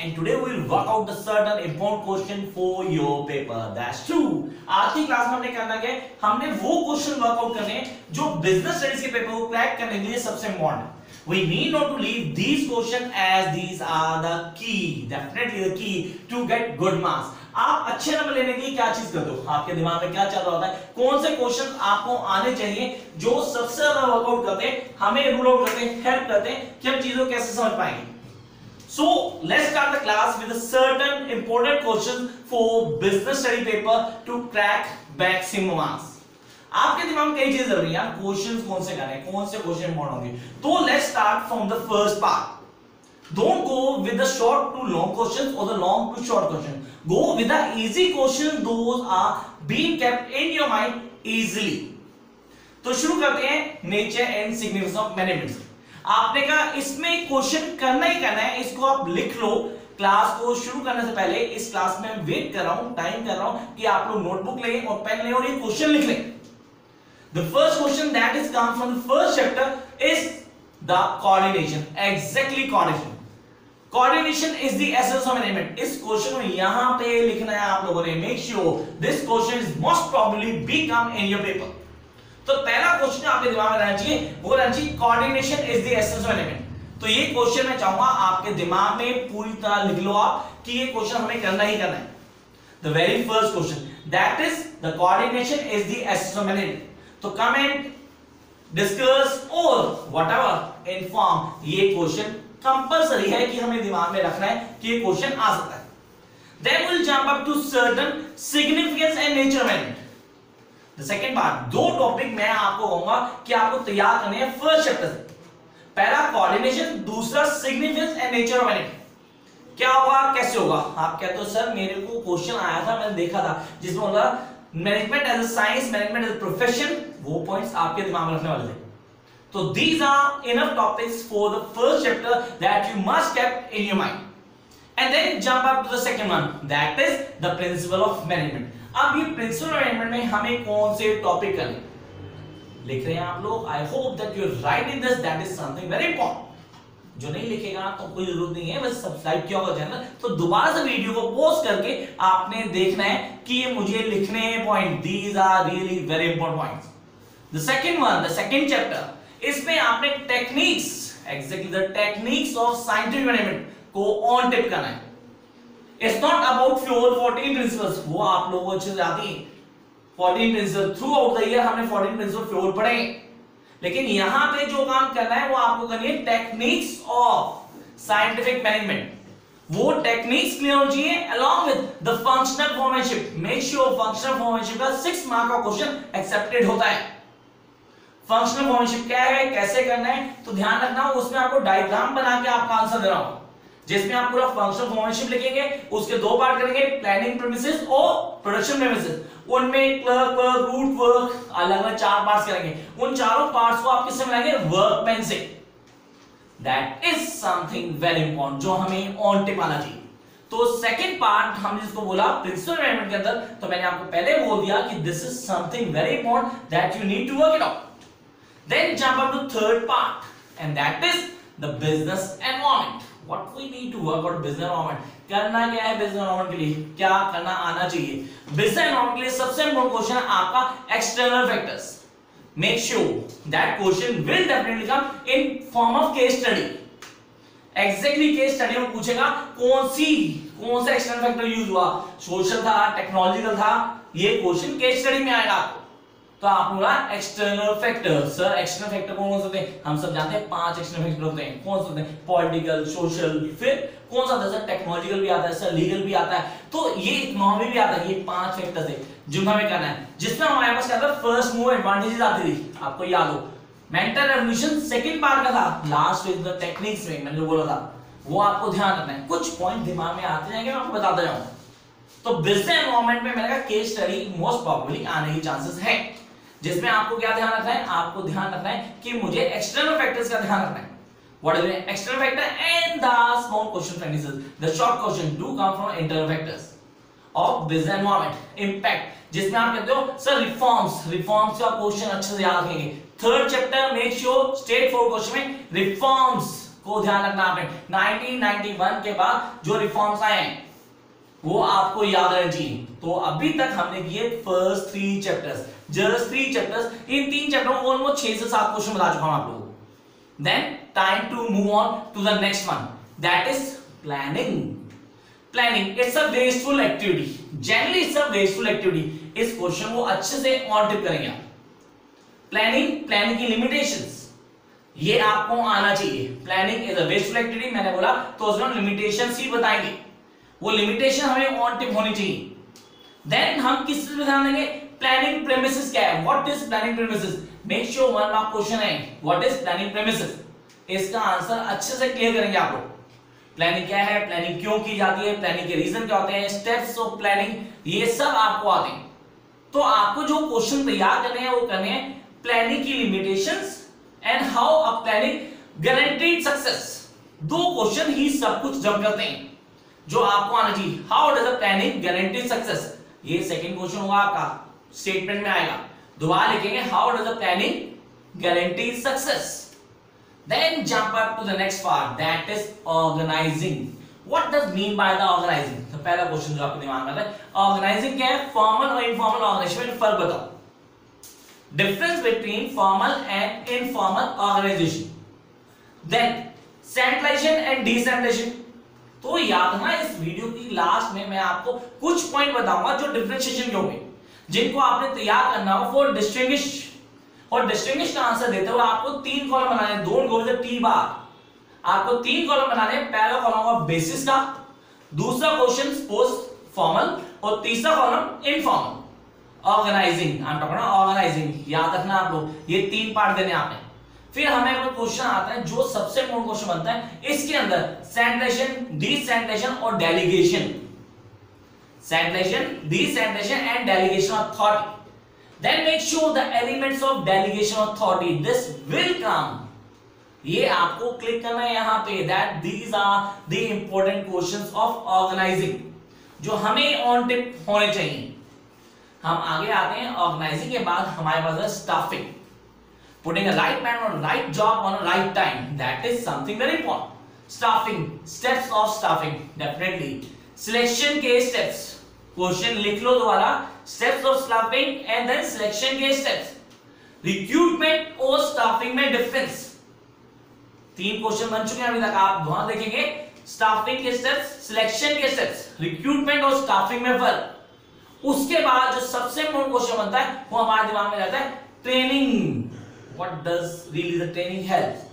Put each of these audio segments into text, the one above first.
and today we will work out the certain important question for your paper. That's true. आज की class में हमने करना क्या है, हमने वो क्वेश्चन वर्कआउट करने हैं जो बिजनेस स्टडीज के पेपर को क्रैक करने के लिए सबसे इंपॉर्टेंट है. We need not to leave these questions as these are the key, definitely the key to get good marks. आप अच्छे नंबर लेने के लिए क्या चीज करते हो, आपके दिमाग में क्या चल रहा होता है, कौन से क्वेश्चन आपको आने चाहिए जो सबसे ज्यादा वर्कआउट करते हैं, हमें रूल आउट करते हैं, हेल्प करते हैं कि हम चीजों को कैसे समझ पाएंगे. So let's start the class with a certain important questions for business study paper to crack maximum marks. आपके दिमाग में कई चीजें चल रही हैं, क्वेश्चंस कौन से करने हैं, कौन से क्वेश्चन इंपॉर्टेंट होंगे. तो let's start from the first part. Don't go with the short to long questions or the long to short questions. Go with the easy questions. Those are being kept in your mind easily. तो शुरू करते हैं nature and significance of management. आपने कहा इसमें question करना ही करना है, इसको आप लिख लो. क्लास को शुरू करने से पहले इस क्लास में वेट कर रहा हूं, टाइम कर रहा हूं कि आप लोग नोटबुक लें और पेन लें और ये क्वेश्चन लिख लें. The first question that is come from the first chapter is the coordination. Exactly, coordination. Coordination is the essence of management. इस क्वेश्चन में यहां पे लिखना है आप लोगों ने. Make sure this question is most probably be come in your paper. तो पहला क्वेश्चन आपके दिमाग में रहना चाहिए, वो रहना चाहिए coordination is the essence of management. तो ये क्वेश्चन मैं चाहूंगा आपके दिमाग में पूरी तरह लिख लो आप कि ये क्वेश्चन हमें करना ही करना है. The very first question that is the coordination is the essence of management. तो comment, discuss or whatever inform, ये क्वेश्चन कंपल्सरी है कि हमें दिमाग में रखना है कि ये क्वेश्चन आ सकता है. Then we'll jump up to certain significance and nature of management. The second part, दो टॉपिक मैं आपको कहूंगा कि आपको तैयार करने हैं फर्स्ट चैप्टर से. पहला कोऑर्डिनेशन, दूसरा significance and nature of management. क्या होगा, कैसे होगा. आप कहते हो सर मेरे को क्वेश्चन आया था, मैंने देखा था जिसमें होगा management as a science, management as a profession. वो पॉइंट्स आपके दिमाग में रखने वाले थे. So these are enough topics for the first chapter that you must keep in your mind. And then jump up to the second one, that is the principle of management. अब ये principle of management में हमें कौन से topic करने लिख रहे हैं आप लोग. I hope that you write in this, that is something very important. जो नहीं लिखेगा तो कोई जरूरत नहीं है, बस सब्सक्राइब किया होगा चैनल तो दोबारा से वीडियो को पॉज करके आपने देखना है कि ये मुझे लिखने हैं point. These are really very important points. The second one, the second chapter, इसमें आपने techniques, exactly the techniques of scientific management को ऑन टिप करना है. It's not about pure 14 principles, वो आप लोगों को अच्छे से आती है 14 principle. Throughout the year हमने 14 प्रिंसिपल प्योर पढ़े, लेकिन यहां पे जो काम करना है वो आपको करनी है टेक्निक्स ऑफ साइंटिफिक मैनेजमेंट. वो टेक्निक्स क्लियर होनी चाहिए along with the functional foremanship. Make sure functional foremanship का 6 मार्क का क्वेश्चन एक्सेप्टेड होता है. फंक्शनल फॉर्मेटशिप क्या है, कैसे करना है, तो ध्यान रखना उसमें आपको डायग्राम बना के आपका आंसर दे रहा हूं जिसमें आप पूरा फंक्शनल फॉर्मेटशिप लिखेंगे. उसके दो पार्ट करेंगे, प्लानिंग प्रीमिसेस और प्रोडक्शन प्रीमिसेस. उनमें क्लर्क वर्क, रूट वर्क, अलग अलग 4 पार्ट्स करेंगे. उन चारों पार्ट्स को आप किससे मिलाएंगे, वर्कमैन से. That is something very important जो हमें ऑन टिप आना चाहिए. तो सेकंड पार्ट हम जिसको बोला प्रिंसिपल मैनेजमेंट के अंदर, तो मैंने आपको पहले बोल दिया कि this is something very important that you need to work it out. Then jump up to third part, and that is the business environment. What we need to work out business environment. करना क्या है business environment के लिए, क्या करना आना चाहिए. business environment के लिए सबसे important क्वेश्चन है आपका external factors. Make sure that question will definitely come in form of case study. Exactly case study में पूछेगा कौन सा external factor यूज हुआ, सोशल था, टेक्नोलॉजिकल था. ये क्वेश्चन केस स्टडी में आएगा आपको. तो आप बोला external factor. Sir external factor कौन होते हैं, हम सब जानते हैं 5 एक्सटर्नल फैक्टर होते हैं. कौन से होते हैं, पॉलिटिकल, सोशल, फिर कौन सा आता है सर, टेक्नोलॉजिकल भी आता है सर, लीगल भी आता है, तो ये इकोनॉमी भी आता है. ये 5 फैक्टर्स है जिनको हमें करना है, जिसमें हमारे पास क्या था, फर्स्ट मूव एडवांटेजेस आती थी. आपको याद हो मेंटल रेवोल्यूशन सेकंड पार्ट का था, लास्ट विद द टेक्निक्स में मैंने जो बोला था वो आपको ध्यान रखना है. कुछ पॉइंट दिमाग में आते जाएंगे, मैं आपको बताता जाऊंगा. तो बिजनेस एनवायरनमेंट में मैंने कहा केस स्टडी मोस्ट प्रोबेबली आने की चांसेस है, जिसमें आपको क्या ध्यान रखना है, आपको ध्यान रखना है कि मुझे एक्सटर्नल फैक्टर्स का ध्यान रखना है. What is external factor and the small question premises, the short question do come from internal factors of business environment. Impact, जिसमें आप कहते हो सर रिफॉर्म्स का क्वेश्चन अच्छे से याद रखेंगे. Third chapter make sure straight forward question में रिफॉर्म्स को ध्यान रखना आपने। 1991 के बाद जो रिफॉर्म्स आए हैं वो आपको याद रहना चाहिए। तो अभी तक हमने किए फर्स्ट 3 चैप्टर्स, जस्ट 3 चैप्टर्स। इन 3 चैप्टरों में ऑलमोस्ट 6 से 7 क्वेश्चन बता चुका हूं आप लोगों को। Then time to move on to the next one, that is planning. Planning it's a wasteful activity, generally it's a wasteful activity. इस क्वेश्चन को अच्छे से ऑन टिप करेंगे आप। प्लानिंग की लिमिटेशंस ये आपको आना चाहिए। Planning is a wasteful activity मैंने बोला, तो उसमें लिमिटेशंस ही बताएंगे, वो लिमिटेशन हमें ऑन टिप होनी चाहिए। देन हम किस चीज पे ध्यान देंगे, प्लानिंग प्रेमिसेस क्या है, what is planning premises. Make sure 1 mark question है, व्हाट इज प्लानिंग प्रेमिसेस। इसका आंसर अच्छे से क्लियर करेंगे आप लोग। प्लानिंग क्या है, प्लानिंग क्यों की जाती है, प्लानिंग के रीजन क्या होते हैं, स्टेप्स ऑफ प्लानिंग, ये सब आपको आते हैं। तो आपको जो क्वेश्चन तैयार करने हैं वो करने हैं प्लानिंग की limitations and how a planning guaranteed success. 2 question ही सब कुछ जम करते हैं जो आपको आना चाहिए। How does a planning guarantee success, ये सेकंड क्वेश्चन होगा आपका, स्टेटमेंट में आएगा। दोबारा लिखेंगे how does a planning guarantee success. Then jump up to the next part, that is organising. What does mean by the organising. तो पहला question जो आपके दिमाग में आता है, ऑर्गेनाइजिंग क्या है, फॉर्मल और इनफॉर्मल ऑर्गेनाइजेशन में फर्क बताओ। Difference between formal and informal organisation. Then centralisation and decentralisation. तो याद रखना इस वीडियो की लास्ट में मैं आपको कुछ पॉइंट बताऊंगा जो डिफरेंशिएशन के होंगे, जिनको आपने तैयार करना हो फॉर डिस्टिंग्विश। और डिस्टिंग्विश का आंसर देते हुए आपको 3 कॉलम बनाने हैं, don't go with the T bar. आपको 3 कॉलम बनाने हैं। पहला कॉलम होगा बेसिस का, दूसरा क्वेश्चन पोस्ट फॉर्मल और तीसरा column informal. Organising, I am talking about organising, याद रखना आप लोग, ये 3 पार्ट देने आपने। फिर हमें कोई क्वेश्चन आता है जो सबसे इंपॉर्टेंट क्वेश्चन बनता है इसके अंदर, सेंट्रलाइजेशन, डिसेंट्रलाइजेशन और delegation. Centralisation, decentralisation and delegation of authority. Then make sure the elements of delegation of authority, this will come. ये आपको क्लिक करना है यहां पे, that these are the important questions of organising जो हमें ऑन टिप होने चाहिए। हम आगे आते हैं। ऑर्गेनाइजिंग के बाद हमारे पास है staffing, putting a right man on right job on a right time, that is something very important. Staffing, steps of staffing, definitely. Selection के steps, question लिख लो दोबारा, steps of staffing and then selection के steps. Recruitment और staffing में difference, 3 question बन चुके हैं अभी तक। आप वहां देखेंगे staffing के steps, selection के steps, recruitment और staffing में फर्क। उसके बाद जो सबसे इंपॉर्टेंट क्वेश्चन बनता है वो हमारे दिमाग में रहता है training. What does really the training help?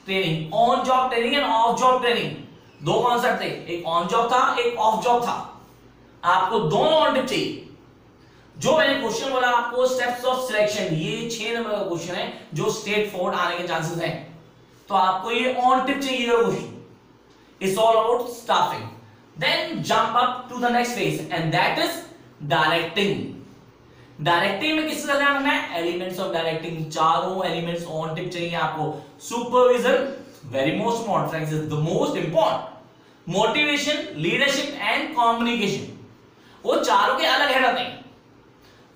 Training, on job training and off job training, 2 concept थे, एक ऑन जॉब था एक ऑफ जॉब था। आपको दोनों ऑन टिप चाहिए। जो मैंने क्वेश्चन बोला आपको स्टेप्स ऑफ सिलेक्शन, ये 6 नंबर का क्वेश्चन है जो स्ट्रेट फॉरवर्ड आने के चांसेस हैं, तो आपको ये ऑन टिप चाहिए question. It's all about staffing. Then jump up to the next phase and that is directing. Directing में किस तरह ध्यान रखना है, एलिमेंट्स ऑफ डायरेक्टिंग, चारों एलिमेंट्स ऑन टिप चाहिए आपको। Supervision, very most important friends, is the most important. Motivation, leadership and communication, वो चारों के अलग हेड आते हैं।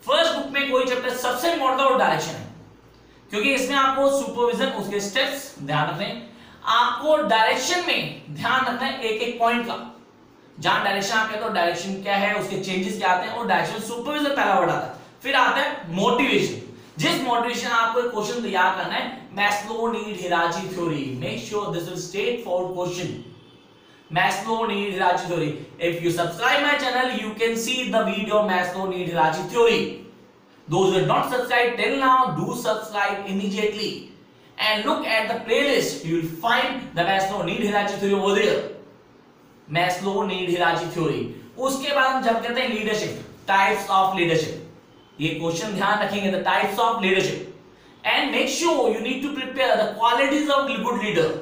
फर्स्ट बुक में कोई चैप्टर सबसे इंपॉर्टेंट और डायरेक्शन है, क्योंकि इसमें आपको सुपरविजन, उसके स्टेप्स ध्यान रखने हैं। आपको डायरेक्शन में ध्यान रखना है एक एक पॉइंट का। जहां डायरेक्शन आप कहते हो डायरेक्शन क्या है, उसके चेंजेस क्या आते हैं, और डायरेक्शन सुपरविजन पहला वर्ड आता है। फिर आता है मोटिवेशन, जिस मोटिवेशन आपको एक क्वेश्चन तैयार करना है, Maslow need hierarchy theory. Make sure this is straight forward question, Maslow need hierarchy theory. If you subscribe my channel you can see the video Maslow need hierarchy theory. Those who have not subscribed till now, do subscribe immediately and look at the playlist. You will find the Maslow need hierarchy theory over there. Maslow need hierarchy theory. उसके बाद हम जब कहते हैं leadership, types of leadership, ये question ध्यान रखेंगे, the types of leadership and make sure you need to prepare the qualities of good leader.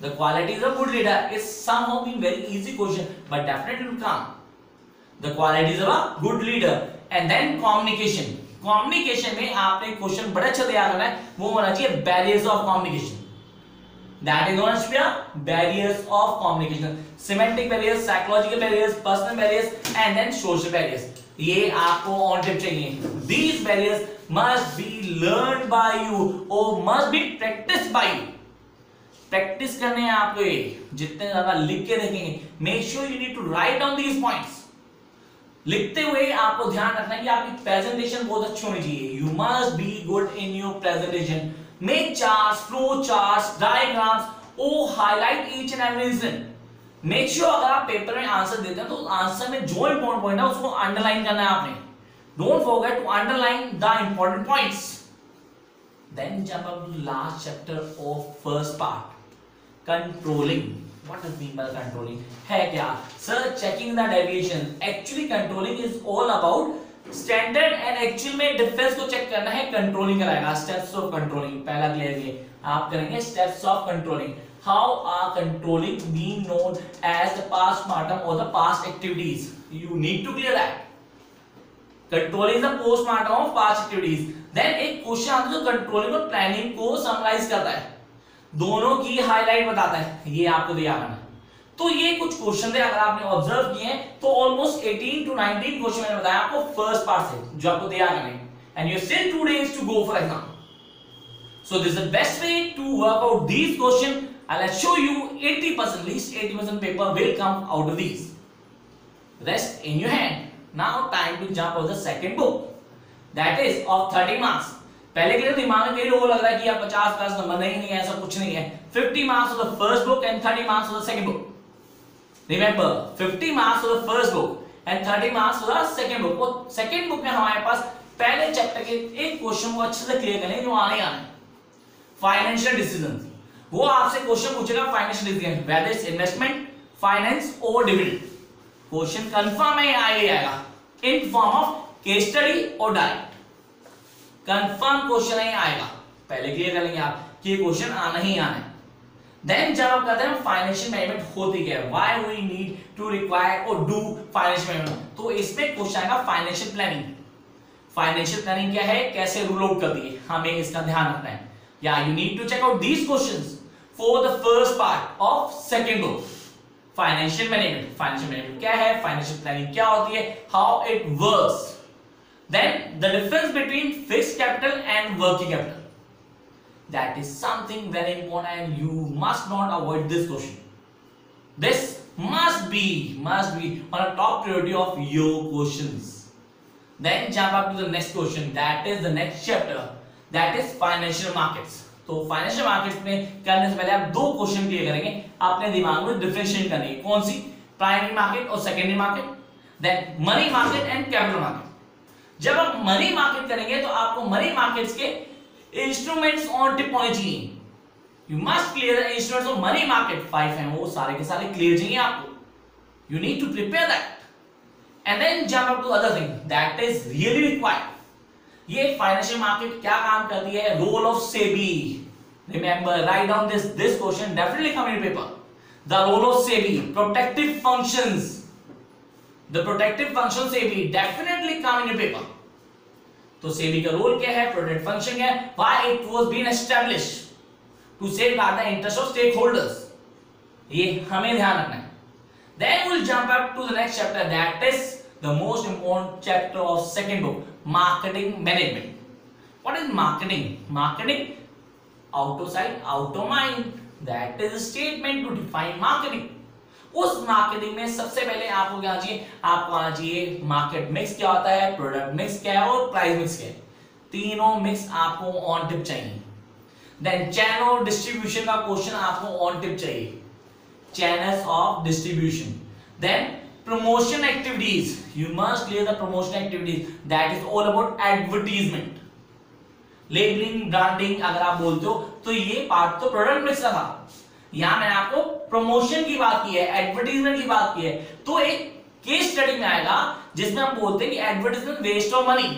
The qualities of good leader is somehow been very easy question, but definitely will come. The qualities of a good leader and then communication. Communication में आपने question बड़ा अच्छा तैयार करना है, वो होना चाहिए barriers of communication. That is known as barriers of communication. Semantic barriers, psychological barriers, personal barriers, and then social barriers. ये आपको ऑन टिप चाहिए. These barriers must be learned by you or must be practiced by you. Practice करने हैं आपको, ये जितने ज्यादा लिख के देखेंगे, make sure you need to write down these points. लिखते हुए आपको ध्यान रखना है कि आपकी प्रेजेंटेशन बहुत अच्छी होनी चाहिए। You must be good in your presentation. Make charts, flow charts, diagrams, oh highlight each and every reason. Make sure अगर आप पेपर में आंसर देते हैं तो आंसर में जो इंपॉर्टेंट पॉइंट है उसको अंडरलाइन करना है आपने। Don't forget to underline the important points. Then jump up to last chapter of first part, controlling. What does mean by controlling? है क्या? Sir, checking the deviation. Actually, controlling is all about standard and actual में difference को check करना है, controlling कराएगा। Steps of controlling पहला clear है, आप करेंगे steps of controlling. How are controlling being known as the past mortem or the past activities? You need to clear that. Controlling the post mortem of past activities. Then एक question आता है जो controlling और planning को summarize करता है, दोनों की हाईलाइट बताता है, ये आपको दिया करना है। तो ये कुछ क्वेश्चन थे, अगर आपने ऑब्जर्व किए हैं तो ऑलमोस्ट 18 to 19 क्वेश्चन मैंने बताया आपको फर्स्ट पार्ट से जो आपको दिया करना है, and you still 2 days to go for exam. So this is the best way to work out these questions. I'll show you 80%, at least 80% paper will come out of these. Rest in your hand. Now time to jump on the second book, that is of 30 marks. पहले के दिमाग में कई लोगों को लग रहा है कि यार 50 नंबर नहीं है, ऐसा कुछ नहीं है। 50 marks of the first book and 30 marks of the second book. Remember, 50 marks of the first book and 30 marks of the second book. और second book में हमारे पास पहले चैप्टर के एक क्वेश्चन को अच्छे से क्लियर करें जो आने आने फाइनेंशियल डिसीजन। वो आपसे क्वेश्चन पूछेगा financial decision, whether it's investment, finance और डिविडेंड। क्वेश्चन कंफर्म है, आएगा in form of case study और डायरेक्ट कंफर्म क्वेश्चन ही आएगा। पहले क्लियर कर लेंगे आप कि ये क्वेश्चन आना ही आना है। देन जब आप कहते हैं फाइनेंशियल मैनेजमेंट होती क्या है, why we need to require और डू फाइनेंशियल मैनेजमेंट, तो इसमें क्वेश्चन आएगा फाइनेंशियल प्लानिंग। फाइनेंशियल प्लानिंग क्या है, कैसे रूल आउट करती है, हमें इसका ध्यान रखना है। या you need to check out these questions for the first part of second book, financial management. Financial management क्या है, फाइनेंशियल प्लानिंग क्या होती है, how it works. Then the difference between fixed capital and working capital, that is something very important and you must not avoid this question. This must be on a top priority of your questions. Then jump up to the next question, that is the next chapter, that is financial markets. तो financial markets में करने से पहले आप दो question clear करेंगे, अपने दिमाग में डिफरेंशिएट करनी है, कौन सी, प्राइमरी मार्केट और secondary market, then money market and capital market. जब आप मनी मार्केट करेंगे तो आपको मनी मार्केट्स के इंस्ट्रूमेंट्स ऑन टिप होने चाहिए। You must clear the instruments of money market, 5 हैं वो सारे के सारे क्लियर चाहिए आपको। You need to prepare that and then jump up to other thing that is really required. ये फाइनेंशियल मार्केट क्या काम करती है, role of SEBI. Remember, write down this question definitely come in paper. The role of SEBI, protective functions, the protective function SEBI definitely come in your paper. तो SEBI का role क्या है, protective function क्या है, why it was been established to safeguard the interest of stakeholders, ये हमें ध्यान रखना है। Then we'll jump up to the next chapter, that is the most important chapter of second book, marketing management. What is marketing? Marketing, out of sight, out of mind. That is a statement to define marketing. उस marketing में सबसे पहले आपको क्या चाहिए, आपको आना चाहिए मार्केट मिक्स क्या होता है, प्रोडक्ट मिक्स क्या है और प्राइस मिक्स क्या है, तीनों मिक्स आपको ऑन टिप चाहिए। देन चैनल ऑफ डिस्ट्रीब्यूशन का क्वेश्चन आपको ऑन टिप चाहिए, channels of distribution. Then promotion activities, you must clear the promotion activities, that is all about advertisement, labelling, branding अगर आप बोलते हो तो ये पार्ट तो प्रोडक्ट मिक्स का था। यहां मैंने आपको प्रमोशन की बात की है, एडवर्टीजमेंट की बात की है, तो एक केस स्टडी में आएगा जिसमें हम बोलते हैं कि एडवर्टीजमेंट वेस्ट ऑफ मनी,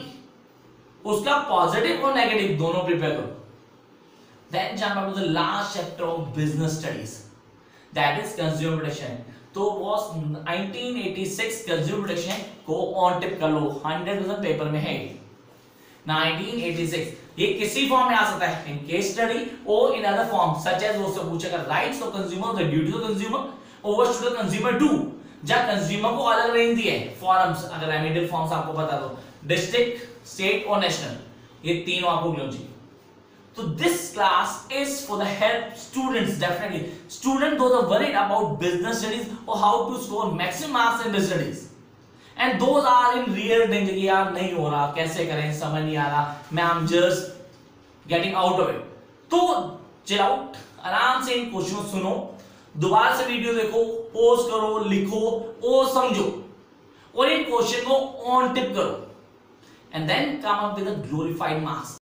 उसका पॉजिटिव और नेगेटिव दोनों प्रिपेयर करो। Then jump up to the last chapter of business studies, that is consumer protection. तो बॉस 1986 कंज्यूमर प्रोटेक्शन को ऑन टिप कर लो, 100% पेपर में है 1986। ये किसी फॉर्म में आ सकता है, इन केस स्टडी और in other form such as, वो पूछेगा rights of consumer, the duty of consumer, over to the consumer do, जब कंज्यूमर को अलग रेंज दी है फॉर्म्स, अगर रेमेडियल फॉर्म्स आपको बता दो, डिस्ट्रिक्ट, स्टेट और नेशनल, ये तीनों आपको मिलने चाहिए। तो this class is for the help students, definitely student those are worried about business studies और how to score maximum marks in business studies, and those are in real danger कि यार नहीं हो रहा, कैसे करें, समझ नहीं आ रहा, मैं I am just getting out of it. तो चिल आउट, आराम से इन क्वेश्चन सुनो, दोबारा से वीडियो देखो, पोज करो, लिखो और समझो, और इन क्वेश्चन को ऑन टिप करो, and then come up with a glorified marks.